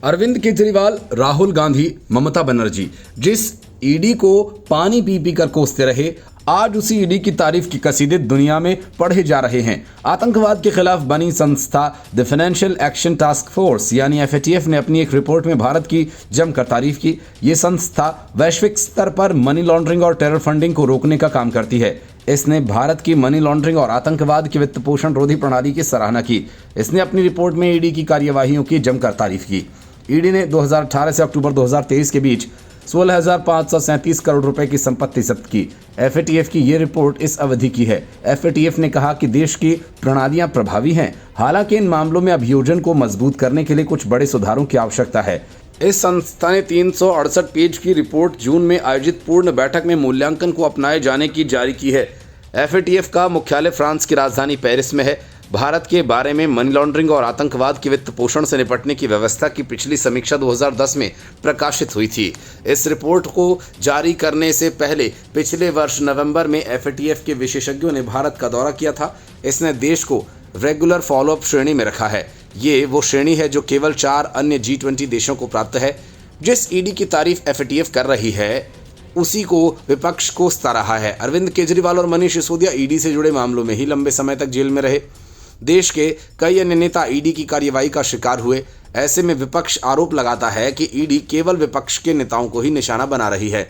अरविंद केजरीवाल, राहुल गांधी, ममता बनर्जी जिस ईडी को पानी पी पी कर कोसते रहे, आज उसी ईडी की तारीफ की कसीदे दुनिया में पढ़े जा रहे हैं। आतंकवाद के खिलाफ बनी संस्था the financial action task force यानी FATF ने अपनी एक रिपोर्ट में भारत की जमकर तारीफ की। ये संस्था वैश्विक स्तर पर मनी लॉन्ड्रिंग और टेरर फंडिंग को रोकने का काम करती है। इसने भारत की मनी लॉन्ड्रिंग और आतंकवाद की वित्त पोषण रोधी प्रणाली की सराहना की। इसने अपनी रिपोर्ट में ईडी की कार्यवाहियों की जमकर तारीफ की। ईडी ने 2018 से अक्टूबर 2023 के बीच 16,537 करोड़ रुपए की संपत्ति जब्त की। FATF की ये रिपोर्ट इस अवधि की है। FATF ने कहा कि देश की प्रणालियां प्रभावी हैं, हालांकि इन मामलों में अभियोजन को मजबूत करने के लिए कुछ बड़े सुधारों की आवश्यकता है। इस संस्था ने 368 पेज की रिपोर्ट जून में आयोजित पूर्ण बैठक में मूल्यांकन को अपनाए जाने की जारी की है। FATF का मुख्यालय फ्रांस की राजधानी पेरिस में है। भारत के बारे में मनी लॉन्ड्रिंग और आतंकवाद के वित्त पोषण से निपटने की व्यवस्था की पिछली समीक्षा 2010 में प्रकाशित हुई थी। इस रिपोर्ट को जारी करने से पहले पिछले वर्ष नवंबर में FATF के विशेषज्ञों ने भारत का दौरा किया था। इसने देश को रेगुलर फॉलोअप श्रेणी में रखा है। ये वो श्रेणी है जो केवल 4 अन्य G20 देशों को प्राप्त है। जिस ईडी की तारीफ FATF कर रही है, उसी को विपक्ष कोसता रहा है। अरविंद केजरीवाल और मनीष सिसोदिया ईडी से जुड़े मामलों में ही लंबे समय तक जेल में रहे। देश के कई अन्य नेता ईडी की कार्रवाई का शिकार हुए। ऐसे में विपक्ष आरोप लगाता है कि ईडी केवल विपक्ष के नेताओं को ही निशाना बना रही है।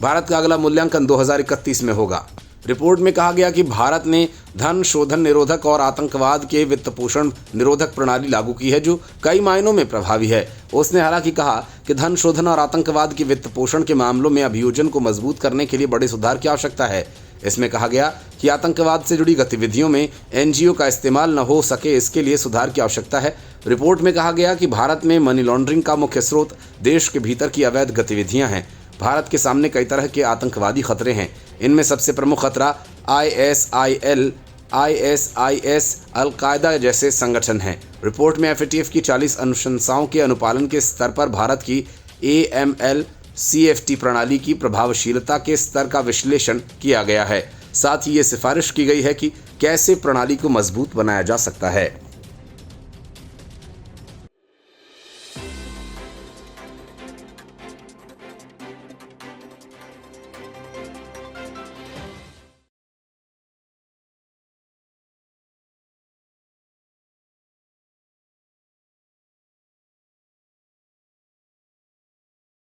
भारत का अगला मूल्यांकन 2031 में होगा। रिपोर्ट में कहा गया कि भारत ने धन शोधन निरोधक और आतंकवाद के वित्त पोषण निरोधक प्रणाली लागू की है, जो कई मायनों में प्रभावी है। उसने हालांकि कहा कि धन शोधन और आतंकवाद के वित्त पोषण के मामलों में अभियोजन को मजबूत करने के लिए बड़े सुधार की आवश्यकता है। इसमें कहा गया कि आतंकवाद से जुड़ी गतिविधियों में NGO का इस्तेमाल न हो सके, इसके लिए सुधार की आवश्यकता है। रिपोर्ट में कहा गया कि भारत में मनी लॉन्ड्रिंग का मुख्य स्रोत देश के भीतर की अवैध गतिविधियां हैं। भारत के सामने कई तरह के आतंकवादी खतरे हैं। इनमें सबसे प्रमुख खतरा ISIL, ISIS, अलकायदा जैसे संगठन हैं। रिपोर्ट में FATF की 40 अनुशंसाओं के अनुपालन के स्तर पर भारत की AML CFT प्रणाली की प्रभावशीलता के स्तर का विश्लेषण किया गया है। साथ ही ये सिफारिश की गई है कि कैसे प्रणाली को मजबूत बनाया जा सकता है।